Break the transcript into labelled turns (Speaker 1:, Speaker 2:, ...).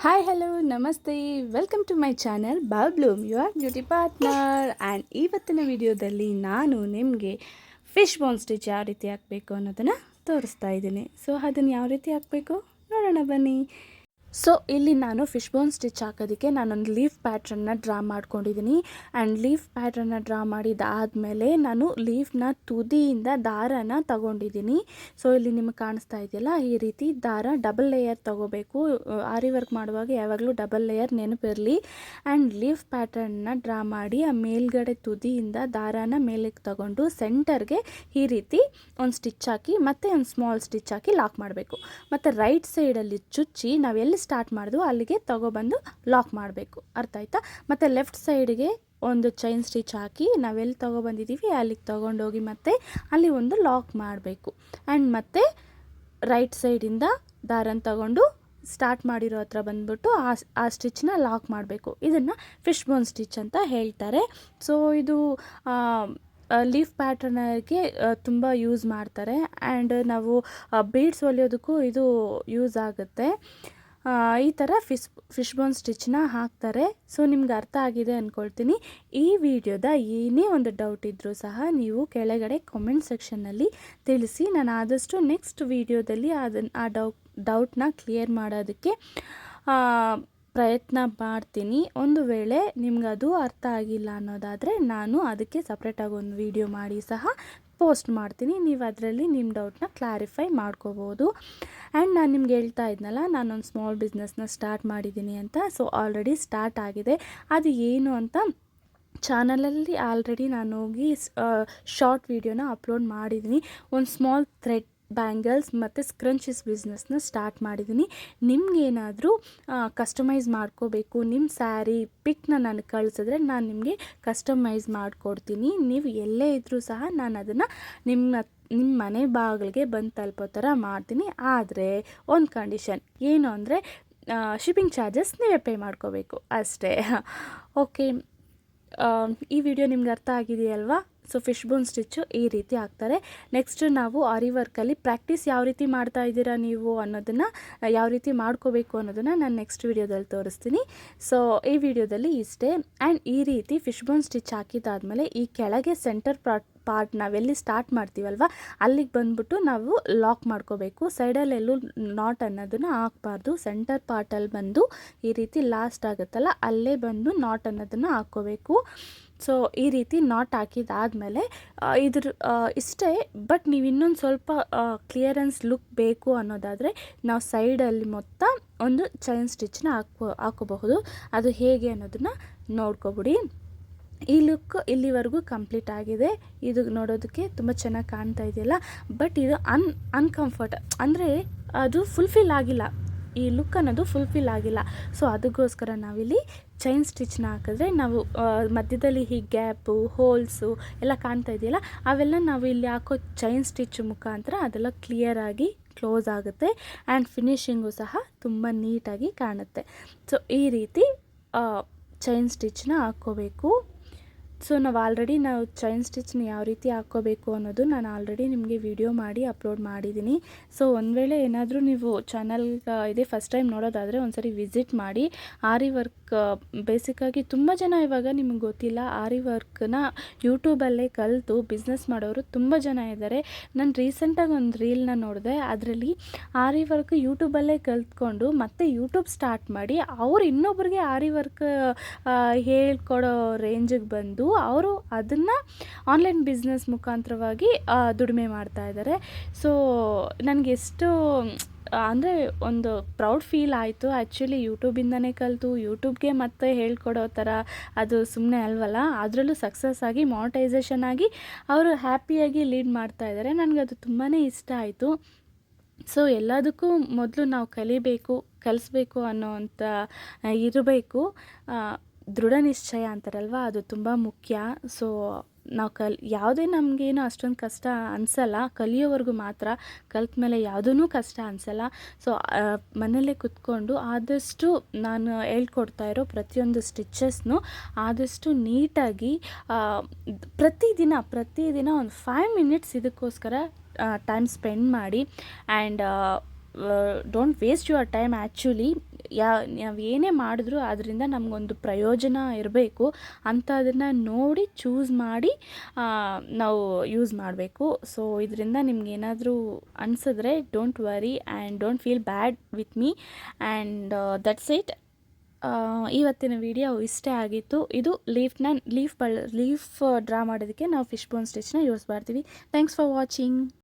Speaker 1: Hi hello ನಮಸ್ತೆ welcome to my channel Babloom your beauty partner and ಇವತ್ತಿನ ವಿಡಿಯೋದಲ್ಲಿ ನಾನು ನಿಮಗೆ ಫಿಶ್ ಬೋನ್ ಸ್ಟಿಚ್ ಯಾವ ರೀತಿ ಹಾಕಬೇಕು ಅನ್ನೋದನ್ನು ತೋರಿಸ್ತಾ ಇದ್ದೀನಿ. ಸೊ ಅದನ್ನು ಯಾವ ರೀತಿ ಹಾಕಬೇಕು ನೋಡೋಣ ಬನ್ನಿ. ಸೊ ಇಲ್ಲಿ ನಾನು ಫಿಶ್ ಬೋನ್ ಸ್ಟಿಚ್ ಹಾಕೋದಕ್ಕೆ ನಾನೊಂದು ಲೀಫ್ ಪ್ಯಾಟ್ರನ್ನ ಡ್ರಾ ಮಾಡ್ಕೊಂಡಿದ್ದೀನಿ. ಆ್ಯಂಡ್ ಲೀಫ್ ಪ್ಯಾಟ್ರನ್ನ ಡ್ರಾ ಮಾಡಿದಾದಮೇಲೆ ನಾನು ಲೀಫ್ನ ತುದಿಯಿಂದ ದಾರನ ತಗೊಂಡಿದ್ದೀನಿ. ಸೊ ಇಲ್ಲಿ ನಿಮಗೆ ಕಾಣಿಸ್ತಾ ಇದೆಯಲ್ಲ, ಈ ರೀತಿ ದಾರ ಡಬಲ್ ಲೇಯರ್ ತೊಗೋಬೇಕು. ಆರಿ ವರ್ಕ್ ಮಾಡುವಾಗ ಯಾವಾಗಲೂ ಡಬಲ್ ಲೇಯರ್ ನೆನಪಿರಲಿ. ಆ್ಯಂಡ್ ಲೀಫ್ ಪ್ಯಾಟ್ರನ್ನ ಡ್ರಾ ಮಾಡಿ ಆ ಮೇಲ್ಗಡೆ ತುದಿಯಿಂದ ದಾರಾನ ಮೇಲಕ್ಕೆ ತಗೊಂಡು ಸೆಂಟರ್ಗೆ ಈ ರೀತಿ ಒಂದು ಸ್ಟಿಚ್ ಹಾಕಿ ಮತ್ತು ಒಂದು ಸ್ಮಾಲ್ ಸ್ಟಿಚ್ ಹಾಕಿ ಲಾಕ್ ಮಾಡಬೇಕು. ಮತ್ತು ರೈಟ್ ಸೈಡಲ್ಲಿ ಚುಚ್ಚಿ ನಾವೆಲ್ಲಿ ಸ್ಟಾರ್ಟ್ ಮಾಡಿದ್ವು ಅಲ್ಲಿಗೆ ತಗೊಬಂದು ಲಾಕ್ ಮಾಡಬೇಕು. ಅರ್ಥ ಆಯ್ತಾ? ಮತ್ತು ಲೆಫ್ಟ್ ಸೈಡಿಗೆ ಒಂದು ಚೈನ್ ಸ್ಟಿಚ್ ಹಾಕಿ ನಾವೆಲ್ಲಿ ತೊಗೊಬಂದಿದ್ದೀವಿ ಅಲ್ಲಿಗೆ ತೊಗೊಂಡೋಗಿ ಮತ್ತೆ ಅಲ್ಲಿ ಒಂದು ಲಾಕ್ ಮಾಡಬೇಕು. ಆ್ಯಂಡ್ ಮತ್ತೆ ರೈಟ್ ಸೈಡಿಂದ ದಾರನ ತಗೊಂಡು ಸ್ಟಾರ್ಟ್ ಮಾಡಿರೋ ಹತ್ರ ಬಂದ್ಬಿಟ್ಟು ಆ ಸ್ಟಿಚ್ನ ಲಾಕ್ ಮಾಡಬೇಕು. ಇದನ್ನು ಫಿಶ್ ಬೋನ್ ಸ್ಟಿಚ್ ಅಂತ ಹೇಳ್ತಾರೆ. ಸೊ ಇದು ಲೀಫ್ ಪ್ಯಾಟರ್ನಿಗೆ ತುಂಬ ಯೂಸ್ ಮಾಡ್ತಾರೆ. ಆ್ಯಂಡ್ ನಾವು ಬೀಡ್ಸ್ ಹೊಲಿಯೋದಕ್ಕೂ ಇದು ಯೂಸ್ ಆಗುತ್ತೆ. ಈ ಥರ ಫಿಶ್ ಬೋನ್ ಸ್ಟಿಚ್ನ ಹಾಕ್ತಾರೆ. ಸೊ ನಿಮ್ಗೆ ಅರ್ಥ ಆಗಿದೆ ಅಂದ್ಕೊಳ್ತೀನಿ. ಈ ವಿಡಿಯೋದ ಏನೇ ಒಂದು ಡೌಟ್ ಇದ್ದರೂ ಸಹ ನೀವು ಕೆಳಗಡೆ ಕಾಮೆಂಟ್ ಸೆಕ್ಷನ್ನಲ್ಲಿ ತಿಳಿಸಿ. ನಾನು ಆದಷ್ಟು ನೆಕ್ಸ್ಟ್ ವಿಡಿಯೋದಲ್ಲಿ ಆ ಡೌಟ್ನ ಕ್ಲಿಯರ್ ಮಾಡೋದಕ್ಕೆ ಪ್ರಯತ್ನ ಮಾಡ್ತೀನಿ. ಒಂದು ವೇಳೆ ನಿಮ್ಗೆ ಅದು ಅರ್ಥ ಆಗಿಲ್ಲ ಅನ್ನೋದಾದರೆ ನಾನು ಅದಕ್ಕೆ ಸಪ್ರೇಟಾಗಿ ಒಂದು ವಿಡಿಯೋ ಮಾಡಿ ಸಹ ಪೋಸ್ಟ್ ಮಾಡ್ತೀನಿ. ನೀವು ಅದರಲ್ಲಿ ನಿಮ್ಮ ಡೌಟ್ನ ಕ್ಲಾರಿಫೈ ಮಾಡ್ಕೋಬೋದು. ಆ್ಯಂಡ್ ನಾನು ನಿಮ್ಗೆ ಹೇಳ್ತಾ ಇದ್ನಲ್ಲ, ನಾನೊಂದು ಸ್ಮಾಲ್ ಬಿಸ್ನೆಸ್ನ ಸ್ಟಾರ್ಟ್ ಮಾಡಿದ್ದೀನಿ ಅಂತ. ಸೊ ಆಲ್ರೆಡಿ ಸ್ಟಾರ್ಟ್ ಆಗಿದೆ. ಅದು ಏನು ಅಂತ ಚಾನಲಲ್ಲಿ ಆಲ್ರೆಡಿ ನಾನು ಹೋಗಿ ಶಾರ್ಟ್ ವಿಡಿಯೋನ ಅಪ್ಲೋಡ್ ಮಾಡಿದ್ದೀನಿ. ಒಂದು ಸ್ಮಾಲ್ ಥ್ರೆಡ್ ಬ್ಯಾಂಗಲ್ಸ್ ಮತ್ತು ಸ್ಕ್ರಂಚಸ್ ಬಿಸ್ನೆಸ್ನ ಸ್ಟಾರ್ಟ್ ಮಾಡಿದ್ದೀನಿ. ನಿಮಗೇನಾದರೂ ಕಸ್ಟಮೈಸ್ ಮಾಡ್ಕೋಬೇಕು, ನಿಮ್ಮ ಸ್ಯಾರಿ ಪಿಕ್ನ ನನಗೆ ಕಳಿಸಿದ್ರೆ ನಾನು ನಿಮಗೆ ಕಸ್ಟಮೈಸ್ ಮಾಡಿಕೊಡ್ತೀನಿ. ನೀವು ಎಲ್ಲೇ ಇದ್ದರೂ ಸಹ ನಾನು ಅದನ್ನು ನಿಮ್ಮ ಮನೆ ಬಾಗಿಲಿಗೆ ಬಂದು ತಲುಪೋ ಥರ ಮಾಡ್ತೀನಿ. ಆದರೆ ಒಂದು ಕಂಡೀಷನ್ ಏನು ಅಂದರೆ ಶಿಪ್ಪಿಂಗ್ ಚಾರ್ಜಸ್ ನೀವೇ ಪೇ ಮಾಡ್ಕೋಬೇಕು ಅಷ್ಟೇ. ಓಕೆ, ಈ ವಿಡಿಯೋ ನಿಮ್ಗೆ ಅರ್ಥ ಆಗಿದೆಯಲ್ವಾ? ಸೊ ಫಿಶ್ ಬೋನ್ ಸ್ಟಿಚ್ಚು ಈ ರೀತಿ ಹಾಕ್ತಾರೆ. ನೆಕ್ಸ್ಟ್ ನಾವು ಆರಿ ವರ್ಕಲ್ಲಿ ಪ್ರಾಕ್ಟೀಸ್ ಯಾವ ರೀತಿ ಮಾಡ್ತಾ ಇದ್ದೀರಾ ನೀವು ಅನ್ನೋದನ್ನು, ಯಾವ ರೀತಿ ಮಾಡ್ಕೋಬೇಕು ಅನ್ನೋದನ್ನು ನಾನು ನೆಕ್ಸ್ಟ್ ವಿಡಿಯೋದಲ್ಲಿ ತೋರಿಸ್ತೀನಿ. ಸೊ ಈ ವಿಡಿಯೋದಲ್ಲಿ ಇಷ್ಟೇ. ಆ್ಯಂಡ್ ಈ ರೀತಿ ಫಿಶ್ ಬೋನ್ ಸ್ಟಿಚ್ ಹಾಕಿದ್ದಾದಮೇಲೆ ಈ ಕೆಳಗೆ ಸೆಂಟರ್ ಪಾರ್ಟ್ ನಾವೆಲ್ಲಿ ಸ್ಟಾರ್ಟ್ ಮಾಡ್ತೀವಲ್ವ ಅಲ್ಲಿಗೆ ಬಂದ್ಬಿಟ್ಟು ನಾವು ಲಾಕ್ ಮಾಡ್ಕೋಬೇಕು. ಸೈಡಲ್ಲೆಲ್ಲೂ ನಾಟ್ ಅನ್ನೋದನ್ನು ಹಾಕಬಾರ್ದು. ಸೆಂಟರ್ ಪಾರ್ಟಲ್ಲಿ ಬಂದು ಈ ರೀತಿ ಲಾಸ್ಟ್ ಆಗುತ್ತಲ್ಲ ಅಲ್ಲೇ ಬಂದು ನಾಟ್ ಅನ್ನೋದನ್ನು ಹಾಕ್ಕೋಬೇಕು. ಸೊ ಈ ರೀತಿ ನಾಟ್ ಹಾಕಿದಾದಮೇಲೆ ಇಷ್ಟೇ. ಬಟ್ ನೀವು ಇನ್ನೊಂದು ಸ್ವಲ್ಪ ಕ್ಲಿಯರೆನ್ಸ್ ಲುಕ್ ಬೇಕು ಅನ್ನೋದಾದರೆ ನಾವು ಸೈಡಲ್ಲಿ ಮೊತ್ತ ಒಂದು ಚೈನ್ ಸ್ಟಿಚ್ನ ಹಾಕೋಬಹುದು. ಅದು ಹೇಗೆ ಅನ್ನೋದನ್ನು ನೋಡ್ಕೊಬಿಡಿ. ಈ ಲುಕ್ ಇಲ್ಲಿವರೆಗೂ ಕಂಪ್ಲೀಟ್ ಆಗಿದೆ. ಇದು ನೋಡೋದಕ್ಕೆ ತುಂಬ ಚೆನ್ನಾಗಿ ಕಾಣ್ತಾ ಇದೆಯಲ್ಲ. ಬಟ್ ಇದು ಅನ್ಕಂಫರ್ಟ್ ಅಂದರೆ ಅದು ಫುಲ್ಫಿಲ್ ಆಗಿಲ್ಲ. ಈ ಲುಕ್ ಅನ್ನೋದು ಫುಲ್ಫಿಲ್ ಆಗಿಲ್ಲ. ಸೊ ಅದಕ್ಕೋಸ್ಕರ ನಾವಿಲ್ಲಿ ಚೈನ್ ಸ್ಟಿಚ್ನ ಹಾಕಿದ್ರೆ ನಾವು ಮಧ್ಯದಲ್ಲಿ ಈ ಗ್ಯಾಪು ಹೋಲ್ಸು ಎಲ್ಲ ಕಾಣ್ತಾ ಇದೆಯಲ್ಲ, ಅವೆಲ್ಲ ನಾವು ಇಲ್ಲಿ ಹಾಕೋ ಚೈನ್ ಸ್ಟಿಚ್ ಮುಖಾಂತರ ಅದೆಲ್ಲ ಕ್ಲಿಯರಾಗಿ ಕ್ಲೋಸ್ ಆಗುತ್ತೆ. ಆ್ಯಂಡ್ ಫಿನಿಶಿಂಗು ಸಹ ತುಂಬ ನೀಟಾಗಿ ಕಾಣುತ್ತೆ. ಸೊ ಈ ರೀತಿ ಚೈನ್ ಸ್ಟಿಚ್ನ ಹಾಕ್ಕೋಬೇಕು. ಸೊ ನಾವು ಚೈನ್ ಸ್ಟಿಚ್ನ ಯಾವ ರೀತಿ ಹಾಕ್ಕೋಬೇಕು ಅನ್ನೋದು ನಾನು ಆಲ್ರೆಡಿ ನಿಮಗೆ ವಿಡಿಯೋ ಮಾಡಿ ಅಪ್ಲೋಡ್ ಮಾಡಿದ್ದೀನಿ. ಸೊ ಒಂದು ವೇಳೆ ಏನಾದರೂ ನೀವು ಚಾನಲ್ಗೆ ಇದೇ ಫಸ್ಟ್ ಟೈಮ್ ನೋಡೋದಾದರೆ ಒಂದ್ಸರಿ ವಿಸಿಟ್ ಮಾಡಿ. ಆರಿ ವರ್ಕ್ ಬೇಸಿಕ್ಕಾಗಿ ತುಂಬ ಜನ ಇವಾಗ ನಿಮಗೆ ಗೊತ್ತಿಲ್ಲ, ಆರಿ ವರ್ಕ್ನ ಯೂಟ್ಯೂಬಲ್ಲೇ ಕಲಿತು ಬಿಸ್ನೆಸ್ ಮಾಡೋರು ತುಂಬ ಜನ ಇದ್ದಾರೆ. ನಾನು ರೀಸೆಂಟಾಗಿ ಒಂದು ರೀಲ್ನ ನೋಡಿದೆ. ಅದರಲ್ಲಿ ಆರಿ ವರ್ಕ್ ಯೂಟ್ಯೂಬಲ್ಲೇ ಕಲ್ತ್ಕೊಂಡು ಮತ್ತೆ ಯೂಟ್ಯೂಬ್ ಸ್ಟಾರ್ಟ್ ಮಾಡಿ ಅವರು ಇನ್ನೊಬ್ರಿಗೆ ಆರಿ ವರ್ಕ್ ಹೇಳ್ಕೊಡೋ ರೇಂಜಿಗೆ ಬಂದು ಅವರು ಅದನ್ನು ಆನ್ಲೈನ್ ಬಿಸ್ನೆಸ್ ಮುಖಾಂತರವಾಗಿ ದುಡಿಮೆ ಮಾಡ್ತಾ ಇದ್ದಾರೆ. ಸೊ ನನಗೆ ಎಷ್ಟು ಅಂದರೆ ಒಂದು ಪ್ರೌಡ್ ಫೀಲ್ ಆಯಿತು. ಆ್ಯಕ್ಚುಲಿ ಯೂಟ್ಯೂಬಿಂದನೇ ಕಲಿತು ಯೂಟ್ಯೂಬ್ಗೆ ಮತ್ತೆ ಹೇಳ್ಕೊಡೋ ಥರ ಅದು ಸುಮ್ಮನೆ ಅಲ್ವಲ್ಲ. ಅದರಲ್ಲೂ ಸಕ್ಸಸ್ ಆಗಿ ಮಾನಿಟೈಸೇಷನ್ ಆಗಿ ಅವರು ಹ್ಯಾಪಿಯಾಗಿ ಲೀಡ್ ಮಾಡ್ತಾ ಇದ್ದಾರೆ. ನನಗದು ತುಂಬಾ ಇಷ್ಟ ಆಯಿತು. ಸೊ ಎಲ್ಲದಕ್ಕೂ ಮೊದಲು ನಾವು ಕಲಿಸ್ಬೇಕು ಅನ್ನೋವಂಥ ಇರಬೇಕು. ದೃಢ ನಿಶ್ಚಯ ಅಂತಾರಲ್ವ, ಅದು ತುಂಬ ಮುಖ್ಯ. ಸೊ ನಾವು ಯಾವುದೇ ನಮಗೇನು ಅಷ್ಟೊಂದು ಕಷ್ಟ ಅನಿಸಲ್ಲ. ಕಲಿಯೋವರೆಗೂ ಮಾತ್ರ, ಕಲ್ತ ಮೇಲೆ ಯಾವುದೂ ಕಷ್ಟ ಅನಿಸಲ್ಲ. ಸೊ ಮನೆಯಲ್ಲೇ ಕೂತ್ಕೊಂಡು ಆದಷ್ಟು ನಾನು ಹೇಳ್ಕೊಡ್ತಾ ಇರೋ ಪ್ರತಿಯೊಂದು ಸ್ಟಿಚಸ್ನು ಆದಷ್ಟು ನೀಟಾಗಿ ಪ್ರತಿದಿನ ಒಂದು 5 ಮಿನಿಟ್ಸ್ ಇದಕ್ಕೋಸ್ಕರ ಟೈಮ್ ಸ್ಪೆಂಡ್ ಮಾಡಿ. And don't waste your time. Actually ನಾವು ಏನೇ ಮಾಡಿದ್ರೂ ಅದರಿಂದ ನಮಗೊಂದು ಪ್ರಯೋಜನ ಇರಬೇಕು ಅಂಥದನ್ನು ನೋಡಿ ಚೂಸ್ ಮಾಡಿ ನಾವು ಯೂಸ್ ಮಾಡಬೇಕು. ಸೊ ಇದರಿಂದ ನಿಮ್ಗೇನಾದರೂ ಅನಿಸಿದ್ರೆ don't worry and don't feel bad with me and that's it. ಇವತ್ತಿನ ವಿಡಿಯೋ ಇಷ್ಟೇ ಆಗಿತ್ತು. ಇದು ಲೀಫ್ ಡ್ರಾ ಮಾಡೋದಕ್ಕೆ ನಾವು ಫಿಶ್ ಬೋನ್ ಸ್ಟಿಚ್ನ ಯೂಸ್ ಮಾಡ್ತೀವಿ. Thanks for watching.